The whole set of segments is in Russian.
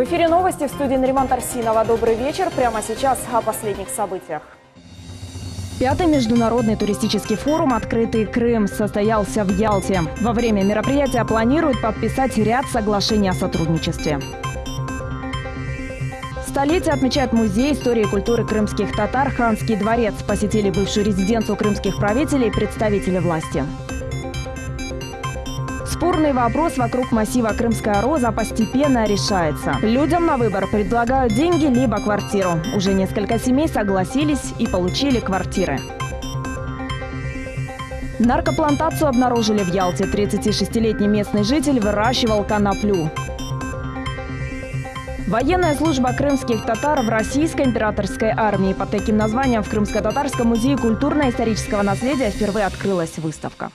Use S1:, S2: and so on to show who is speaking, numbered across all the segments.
S1: В эфире новости, в студии Нариман Тарсинова. Добрый вечер. Прямо сейчас о последних событиях. Пятый международный туристический форум «Открытый Крым» состоялся в Ялте. Во время мероприятия планируют подписать ряд соглашений о сотрудничестве. Столетие отмечает Музей истории и культуры крымских татар «Ханский дворец». Посетили бывшую резиденцию крымских правителей и представители власти. Спорный вопрос вокруг массива Крымская роза постепенно решается. Людям на выбор предлагают деньги либо квартиру. Уже несколько семей согласились и получили квартиры. Наркоплантацию обнаружили в Ялте. 36-летний местный житель выращивал коноплю. Военная служба крымских татар в Российской императорской армии. Под таким названием в Крымско-Татарском музее культурно-исторического наследия впервые открылась выставка.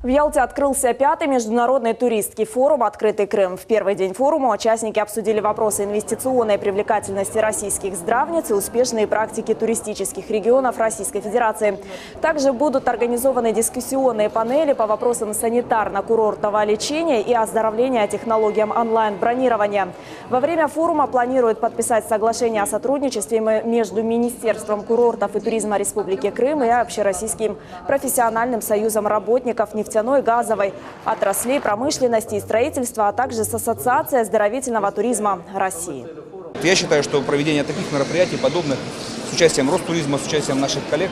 S1: В Ялте открылся пятый международный туристский форум «Открытый Крым». В первый день форума участники обсудили вопросы инвестиционной привлекательности российских здравниц и успешные практики туристических регионов Российской Федерации. Также будут организованы дискуссионные панели по вопросам санитарно-курортного лечения и оздоровления технологиям онлайн-бронирования. Во время форума планируют подписать соглашение о сотрудничестве между Министерством курортов и туризма Республики Крым и Общероссийским профессиональным союзом работников нефтяной, газовой отраслей, промышленности и строительства, а также с Ассоциацией оздоровительного туризма России.
S2: Я считаю, что проведение таких мероприятий, подобных, с участием Ростуризма, с участием наших коллег,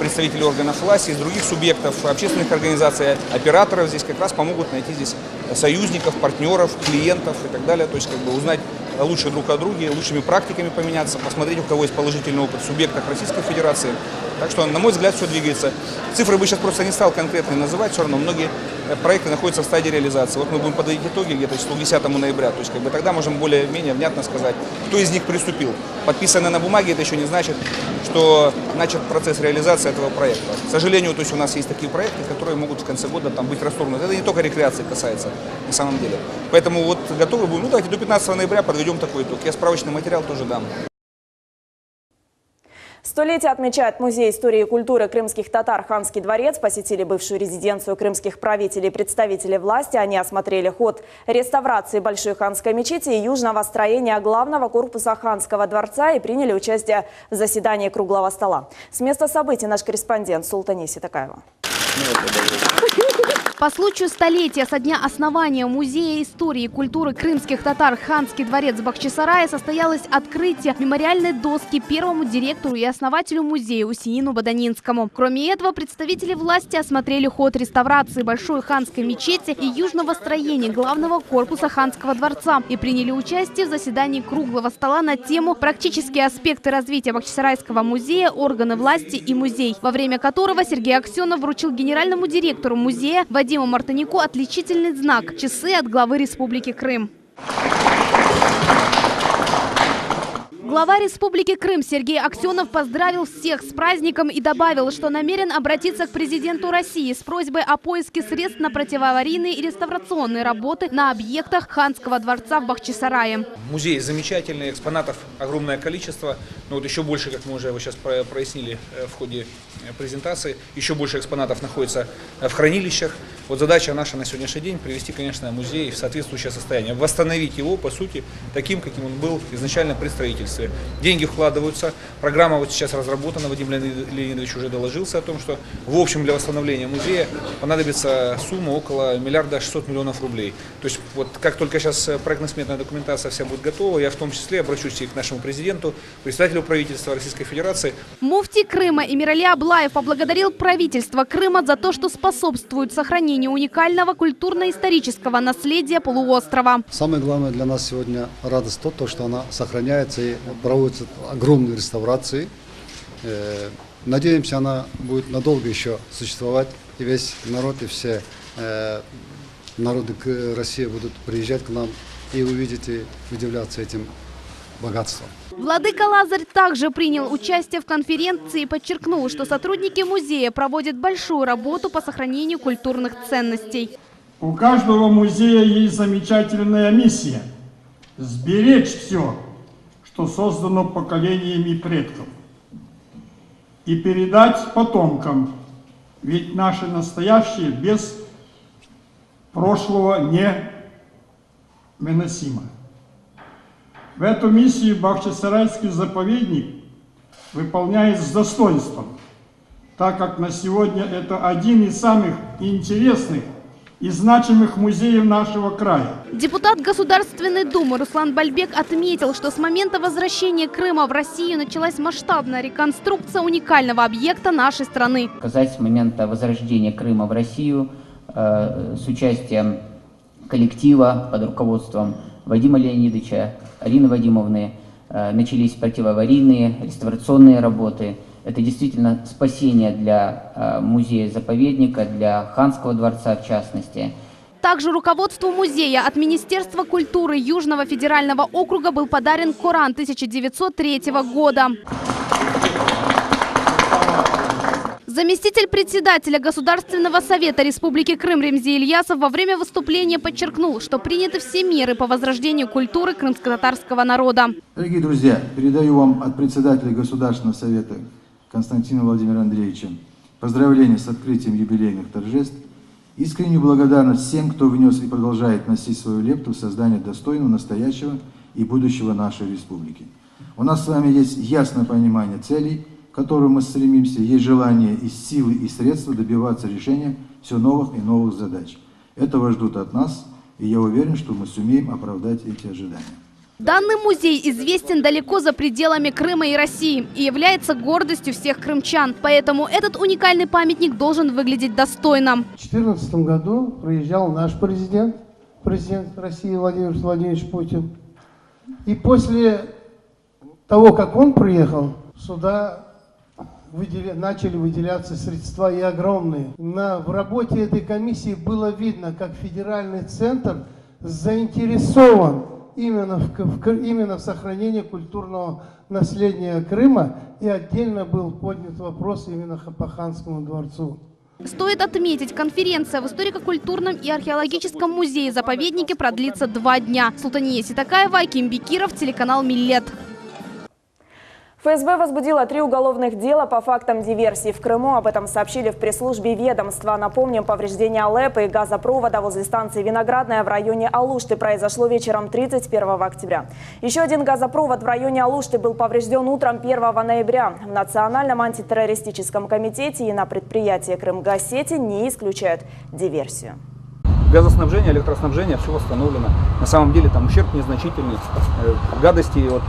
S2: представителей органов власти, из других субъектов, общественных организаций, операторов, здесь как раз помогут найти здесь союзников, партнеров, клиентов и так далее. То есть узнать лучше друг о друге, лучшими практиками поменяться, посмотреть, у кого есть положительный опыт в субъектах Российской Федерации. Так что, на мой взгляд, все двигается. Цифры бы сейчас просто не стал конкретно называть, все равно многие проекты находятся в стадии реализации. Вот мы будем подводить итоги где-то числу 10 ноября. То есть тогда можем более-менее внятно сказать, кто из них приступил. Подписано на бумаге, это еще не значит, что начат процесс реализации этого проекта. К сожалению, то есть у нас есть такие проекты, которые могут в конце года быть расторгнуты. Это не только рекреации касается, на самом деле. Поэтому вот готовы будем. Ну давайте до 15 ноября подведем такой итог. Я справочный материал тоже дам.
S1: Столетие отмечает Музей истории и культуры крымских татар «Ханский дворец». Посетили бывшую резиденцию крымских правителей и представителей власти. Они осмотрели ход реставрации Большой ханской мечети и южного строения главного корпуса Ханского дворца и приняли участие в заседании круглого стола. С места событий наш корреспондент Султани Ситакаева.
S3: По случаю столетия со дня основания Музея истории и культуры крымских татар «Ханский дворец» в Бахчисарае состоялось открытие мемориальной доски первому директору и основателю музея Усеину Баданинскому. Кроме этого, представители власти осмотрели ход реставрации Большой ханской мечети и южного строения главного корпуса Ханского дворца и приняли участие в заседании круглого стола на тему «Практические аспекты развития Бахчисарайского музея, органы власти и музей», во время которого Сергей Аксенов вручил генеральному директору музея Вадиму Мартынику отличительный знак – часы от главы Республики Крым. Глава Республики Крым Сергей Аксенов поздравил всех с праздником и добавил, что намерен обратиться к президенту России с просьбой о поиске средств на противоаварийные и реставрационные работы на объектах Ханского дворца в Бахчисарае.
S2: Музей замечательный, экспонатов огромное количество. Но вот еще больше, как мы уже сейчас прояснили в ходе презентации, еще больше экспонатов находится в хранилищах. Вот задача наша на сегодняшний день привести, конечно, музей в соответствующее состояние, восстановить его, по сути, таким, каким он был изначально при строительстве. Деньги вкладываются, программа вот сейчас разработана, Вадим Леонидович уже доложился о том, что в общем для восстановления музея понадобится сумма около 1 600 000 000 рублей. То есть вот как только сейчас проектно-сметная документация вся будет готова, я в том числе обращусь и к нашему президенту, председателю правительства Российской Федерации.
S3: Муфти Крыма Эмирали Аблаев поблагодарил правительство Крыма за то, что способствует сохранению уникального культурно-исторического наследия полуострова.
S4: Самое главное для нас сегодня радость то, что она сохраняется и проводятся огромные реставрации. Надеемся, она будет надолго еще существовать, и весь народ, и все народы России будут приезжать к нам и увидеть, и удивляться этим богатством.
S3: Владыка Лазарь также принял участие в конференции и подчеркнул, что сотрудники музея проводят большую работу по сохранению культурных ценностей.
S5: У каждого музея есть замечательная миссия – сберечь все, что создано поколениями предков, и передать потомкам, ведь наши настоящие без прошлого невыносимо. В эту миссию Бахчисарайский заповедник выполняет с достоинством, так как на сегодня это один из самых интересных и значимых музеев нашего края.
S3: Депутат Государственной Думы Руслан Бальбек отметил, что с момента возвращения Крыма в Россию началась масштабная реконструкция уникального объекта нашей страны.
S6: Сказать, с момента возрождения Крыма в Россию с участием коллектива под руководством Вадима Леонидовича, Арины Вадимовны начались противоаварийные, реставрационные работы. Это действительно спасение для музея-заповедника, для Ханского дворца в частности.
S3: Также руководству музея от Министерства культуры Южного федерального округа был подарен Коран 1903 года. Заместитель председателя Государственного совета Республики Крым Ремзи Ильясов во время выступления подчеркнул, что приняты все меры по возрождению культуры крымско-татарского народа.
S7: Дорогие друзья, передаю вам от председателя Государственного совета Константина Владимира Андреевича поздравления с открытием юбилейных торжеств. Искреннюю благодарность всем, кто внес и продолжает вносить свою лепту в создание достойного настоящего и будущего нашей республики. У нас с вами есть ясное понимание целей, к которым мы стремимся, есть желание и силы, и средства добиваться решения все новых и новых задач. Этого ждут от нас, и я уверен, что мы сумеем оправдать эти ожидания.
S3: Данный музей известен далеко за пределами Крыма и России и является гордостью всех крымчан. Поэтому этот уникальный памятник должен выглядеть достойно.
S8: В 2014 году приезжал наш президент России Владимир Владимирович Путин. И после того, как он приехал, сюда начали выделяться средства и огромные. В работе этой комиссии было видно, как федеральный центр заинтересован именно в сохранении культурного наследия Крыма, и отдельно был поднят вопрос именно по Ханскому дворцу.
S3: Стоит отметить, конференция в историко-культурном и археологическом музее-заповеднике продлится 2 дня. Султания Ситакаева, Аким Бекиров, телеканал Миллет.
S1: ФСБ возбудила 3 уголовных дела по фактам диверсии в Крыму. Об этом сообщили в пресс-службе ведомства. Напомним, повреждение ЛЭПа и газопровода возле станции Виноградная в районе Алушты произошло вечером 31 октября. Еще один газопровод в районе Алушты был поврежден утром 1 ноября. В Национальном антитеррористическом комитете и на предприятии Крымгазсети не исключают диверсию.
S2: Газоснабжение, электроснабжение, все восстановлено. На самом деле там ущерб незначительный. Гадости от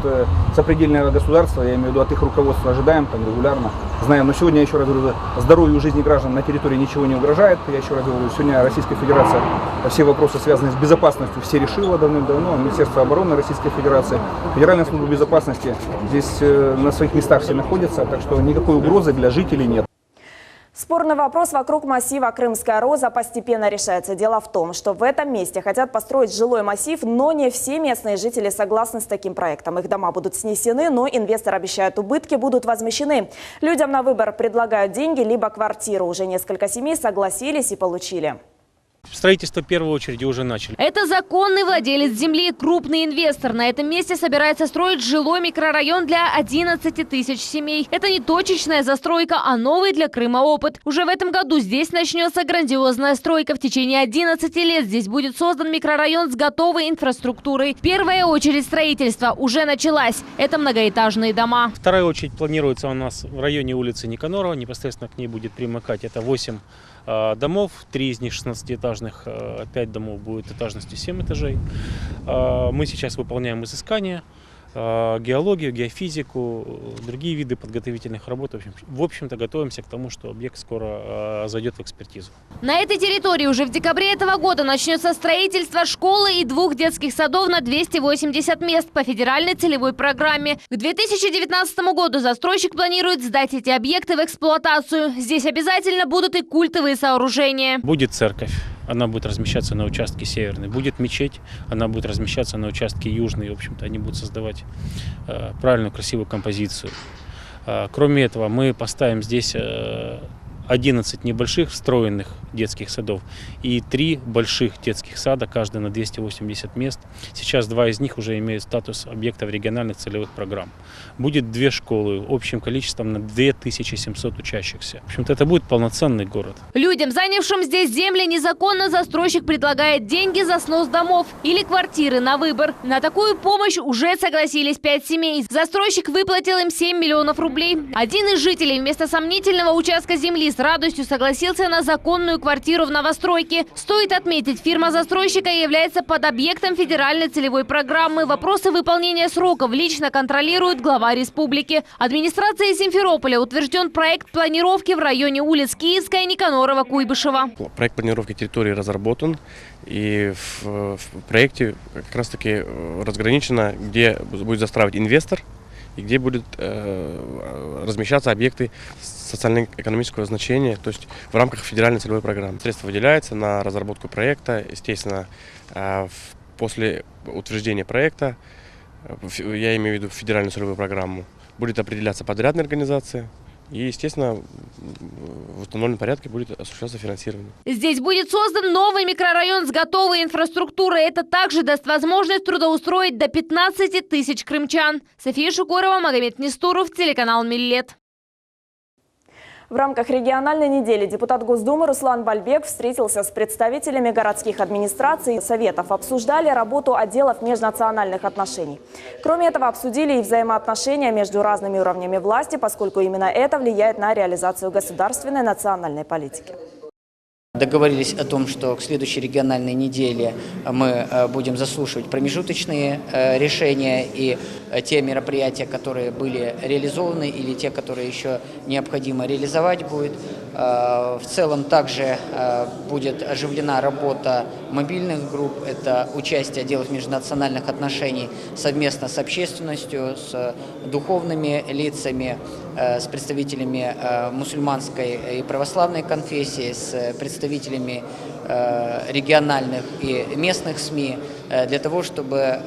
S2: сопредельного государства, я имею в виду от их руководства, ожидаем там регулярно. Знаем, но сегодня, я еще раз говорю, здоровью и жизни граждан на территории ничего не угрожает. Я еще раз говорю, сегодня Российская Федерация все вопросы, связанные с безопасностью, все решила давным-давно. Министерство обороны Российской Федерации, Федеральная служба безопасности здесь на своих местах все находятся, так что никакой угрозы для жителей нет.
S1: Спорный вопрос вокруг массива Крымская Роза постепенно решается. Дело в том, что в этом месте хотят построить жилой массив, но не все местные жители согласны с таким проектом. Их дома будут снесены, но инвестор обещает, убытки будут возмещены. Людям на выбор предлагают деньги либо квартиру. Уже несколько семей согласились и получили.
S9: Строительство в первую очередь уже начали.
S10: Это законный владелец земли, крупный инвестор. На этом месте собирается строить жилой микрорайон для 11 тысяч семей. Это не точечная застройка, а новый для Крыма опыт. Уже в этом году здесь начнется грандиозная стройка. В течение 11 лет здесь будет создан микрорайон с готовой инфраструктурой. Первая очередь строительства уже началась. Это многоэтажные дома.
S9: Вторая очередь планируется у нас в районе улицы Никанорова. Непосредственно к ней будет примыкать. Это 8 домов, 3 из них 16-этажных, 5 домов будет этажностью 7 этажей. Мы сейчас выполняем изыскания, геологию, геофизику, другие виды подготовительных работ. В общем-то, готовимся к тому, что объект скоро зайдет в экспертизу.
S10: На этой территории уже в декабре этого года начнется строительство школы и 2 детских садов на 280 мест по федеральной целевой программе. К 2019 году застройщик планирует сдать эти объекты в эксплуатацию. Здесь обязательно будут и культовые сооружения.
S9: Будет церковь. Она будет размещаться на участке северный. Будет мечеть, она будет размещаться на участке южный. В общем-то, они будут создавать правильную, красивую композицию. Кроме этого, мы поставим здесь 11 небольших встроенных детских садов и 3 больших детских сада, каждый на 280 мест. Сейчас 2 из них уже имеют статус объектов региональных целевых программ. Будет 2 школы общим количеством на 2700 учащихся. В общем-то, это будет полноценный город.
S10: Людям, занявшим здесь земли незаконно, застройщик предлагает деньги за снос домов или квартиры на выбор. На такую помощь уже согласились 5 семей. Застройщик выплатил им 7 миллионов рублей. Один из жителей вместо сомнительного участка земли с радостью согласился на законную квартиру в новостройке. Стоит отметить, фирма застройщика является под объектом федеральной целевой программы. Вопросы выполнения сроков лично контролирует глава республики. Администрацией Симферополя утвержден проект планировки в районе улиц Киевская, Никанорова, Куйбышева.
S11: Проект планировки территории разработан, и в проекте как раз таки разграничено, где будет застраивать инвестор и где будут размещаться объекты социально-экономического значения, то есть в рамках федеральной целевой программы. Средства выделяются на разработку проекта. Естественно, после утверждения проекта, я имею в виду федеральную целевую программу, будет определяться подрядная организация. И, естественно, в установленном порядке будет осуществляться финансирование.
S10: Здесь будет создан новый микрорайон с готовой инфраструктурой. Это также даст возможность трудоустроить до 15 тысяч крымчан. София Шукурова, Магомед Нестуров, телеканал «Миллет».
S1: В рамках региональной недели депутат Госдумы Руслан Бальбек встретился с представителями городских администраций и советов. Обсуждали работу отделов межнациональных отношений. Кроме этого, обсудили и взаимоотношения между разными уровнями власти, поскольку именно это влияет на реализацию государственной национальной политики.
S12: Договорились о том, что к следующей региональной неделе мы будем заслушивать промежуточные решения и те мероприятия, которые были реализованы, или те, которые еще необходимо реализовать будет. В целом также будет оживлена работа мобильных групп, это участие отделов межнациональных отношений совместно с общественностью, с духовными лицами, с представителями мусульманской и православной конфессии, с представителями региональных и местных СМИ, для того, чтобы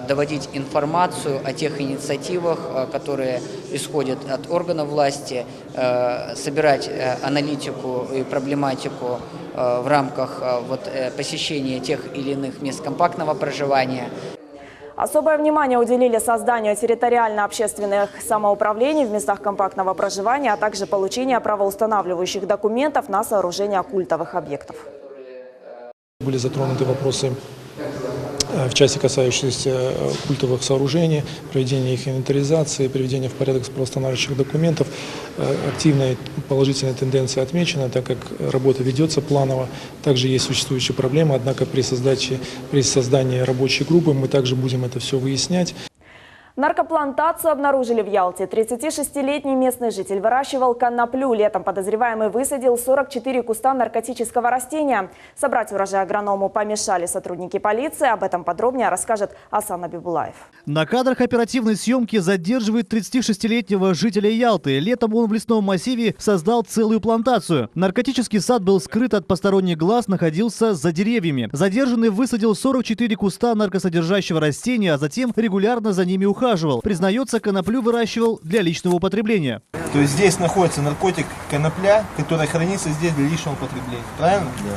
S12: доводить информацию о тех инициативах, которые исходят от органов власти, собирать аналитику и проблематику в рамках посещения тех или иных мест компактного проживания.
S1: Особое внимание уделили созданию территориально-общественных самоуправлений в местах компактного проживания, а также получению правоустанавливающих документов на сооружение культовых объектов.
S13: Были затронуты вопросы в части касающиеся культовых сооружений, проведения их инвентаризации, приведения в порядок правоустанавливающих документов. Активная положительная тенденция отмечена, так как работа ведется планово. Также есть существующие проблемы, однако при создании рабочей группы мы также будем это все выяснять.
S1: Наркоплантацию обнаружили в Ялте. 36-летний местный житель выращивал коноплю. Летом подозреваемый высадил 44 куста наркотического растения. Собрать урожай агроному помешали сотрудники полиции. Об этом подробнее расскажет Асан Абибулаев.
S14: На кадрах оперативной съемки задерживают 36-летнего жителя Ялты. Летом он в лесном массиве создал целую плантацию. Наркотический сад был скрыт от посторонних глаз, находился за деревьями. Задержанный высадил 44 куста наркосодержащего растения, а затем регулярно за ними ухаживал. Признается, коноплю выращивал для личного употребления.
S15: То есть здесь находится наркотик конопля, который хранится здесь для личного употребления. Правильно? Да.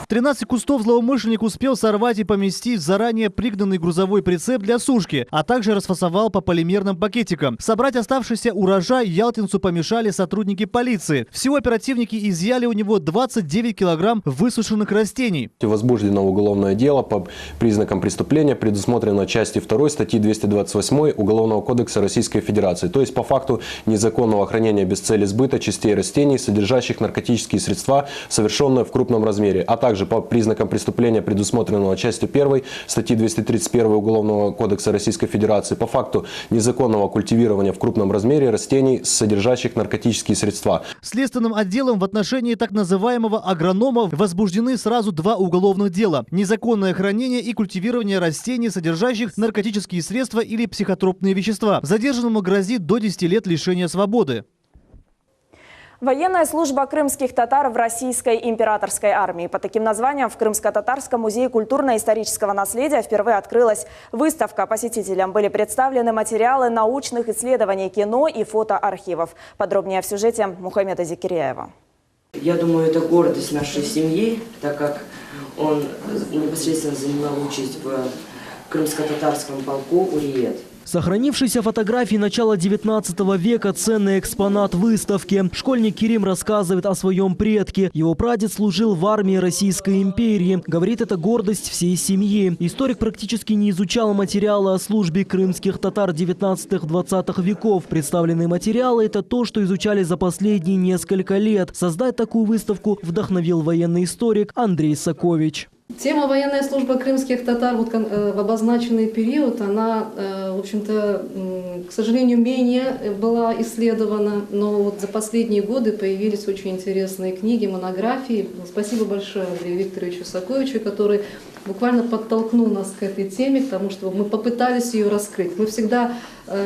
S14: 13 кустов злоумышленник успел сорвать и поместить в заранее пригнанный грузовой прицеп для сушки, а также расфасовал по полимерным пакетикам. Собрать оставшийся урожай ялтинцу помешали сотрудники полиции. Всего оперативники изъяли у него 29 килограмм высушенных растений.
S16: Возбуждено уголовное дело по признакам преступления, предусмотрено частью 2 статьи 228 Уголовного кодекса Российской Федерации. То есть по факту незаконного хранения без цели сбыта частей растений, содержащих наркотические средства, совершенное в крупном размере, а также по признакам преступления, предусмотренного частью 1 статьи 231 Уголовного кодекса Российской Федерации, по факту незаконного культивирования в крупном размере растений, содержащих наркотические средства.
S14: Следственным отделом в отношении так называемого агронома возбуждены сразу 2 уголовных дела: незаконное хранение и культивирование растений, содержащих наркотические средства или психотропные вещества. Задержанному грозит до 10 лет лишения свободы.
S1: Военная служба крымских татар в российской императорской армии. По таким названиям в Крымско-Татарском музее культурно-исторического наследия впервые открылась выставка. Посетителям были представлены материалы научных исследований, кино и фотоархивов. Подробнее в сюжете Мухаммеда Зикиряева.
S17: Я думаю, это гордость нашей семьи, так как он непосредственно занимал участь в крымско-татарском полку «Уриет».
S18: Сохранившиеся фотографии начала 19 века – ценный экспонат выставки. Школьник Керим рассказывает о своем предке. Его прадед служил в армии Российской империи. Говорит, это гордость всей семьи. Историк практически не изучал материалы о службе крымских татар 19-20 веков. Представленные материалы – это то, что изучали за последние несколько лет. Создать такую выставку вдохновил военный историк Андрей Сакович.
S19: Тема военная служба крымских татар вот, в обозначенный период, она, в общем-то, к сожалению, менее была исследована, но вот за последние годы появились очень интересные книги, монографии. Спасибо большое Андрею Викторовичу Саковичу, который буквально подтолкнул нас к этой теме, к тому, что мы попытались ее раскрыть. Мы всегда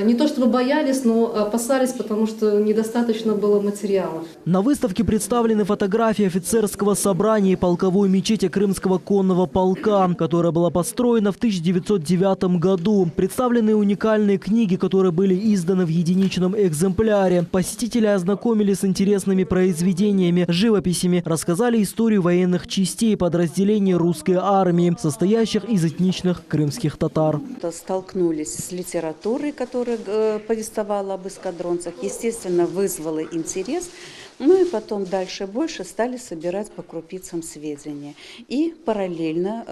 S19: не то чтобы боялись, но опасались, потому что недостаточно было материалов.
S18: На выставке представлены фотографии офицерского собрания и полковой мечети Крымского конного полка, которая была построена в 1909 году. Представлены уникальные книги, которые были изданы в единичном экземпляре. Посетители ознакомились с интересными произведениями, живописями, рассказали историю военных частей подразделений русской армии, состоящих из этничных крымских татар.
S20: Столкнулись с литературой, которая повествовала об эскадронцах, естественно, вызвала интерес. Ну и потом дальше больше стали собирать по крупицам сведения. И параллельно,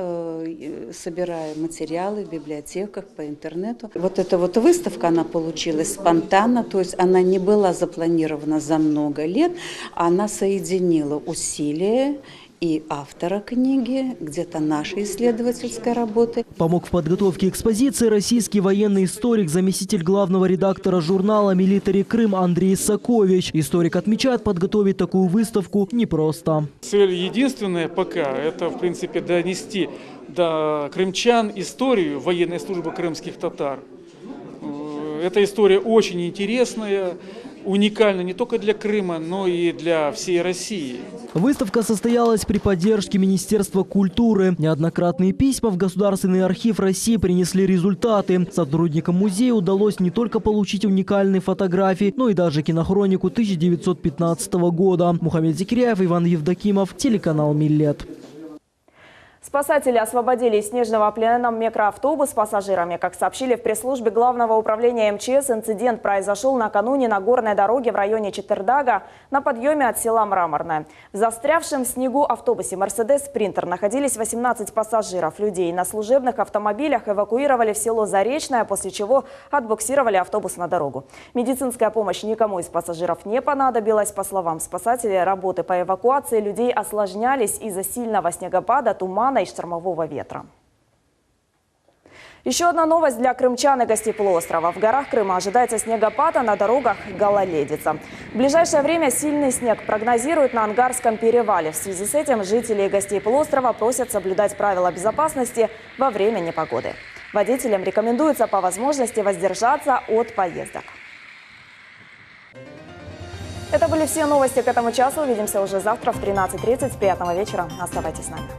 S20: собирая материалы в библиотеках, по интернету. Вот эта вот выставка, она получилась спонтанно, то есть она не была запланирована за много лет, она соединила усилия и автора книги, где-то нашей исследовательской работы.
S18: Помог в подготовке экспозиции российский военный историк, заместитель главного редактора журнала «Милитари Крым» Андрей Сакович. Историк отмечает, подготовить такую выставку непросто.
S21: Цель единственная пока – это, в принципе, донести до крымчан историю военной службы крымских татар. Эта история очень интересная, уникальна не только для Крыма, но и для всей России.
S18: Выставка состоялась при поддержке Министерства культуры. Неоднократные письма в Государственный архив России принесли результаты. Сотрудникам музея удалось не только получить уникальные фотографии, но и даже кинохронику 1915 года. Мухаммед Зикряев, Иван Евдокимов, телеканал «Миллет».
S1: Спасатели освободили из снежного плена микроавтобус с пассажирами. Как сообщили в пресс-службе Главного управления МЧС, инцидент произошел накануне на горной дороге в районе Четырдага на подъеме от села Мраморное. В застрявшем в снегу автобусе «Мерседес Спринтер» находились 18 пассажиров. Людей на служебных автомобилях эвакуировали в село Заречное, после чего отбуксировали автобус на дорогу. Медицинская помощь никому из пассажиров не понадобилась. По словам спасателей, работы по эвакуации людей осложнялись из-за сильного снегопада, тумана и штормового ветра. Еще одна новость для крымчан и гостей полуострова. В горах Крыма ожидается снегопад, а на дорогах гололедица. В ближайшее время сильный снег прогнозируют на Ангарском перевале. В связи с этим жители и гостей полуострова просят соблюдать правила безопасности во время непогоды. Водителям рекомендуется по возможности воздержаться от поездок. Это были все новости к этому часу. Увидимся уже завтра в 13:30. Приятного вечера. Оставайтесь с нами.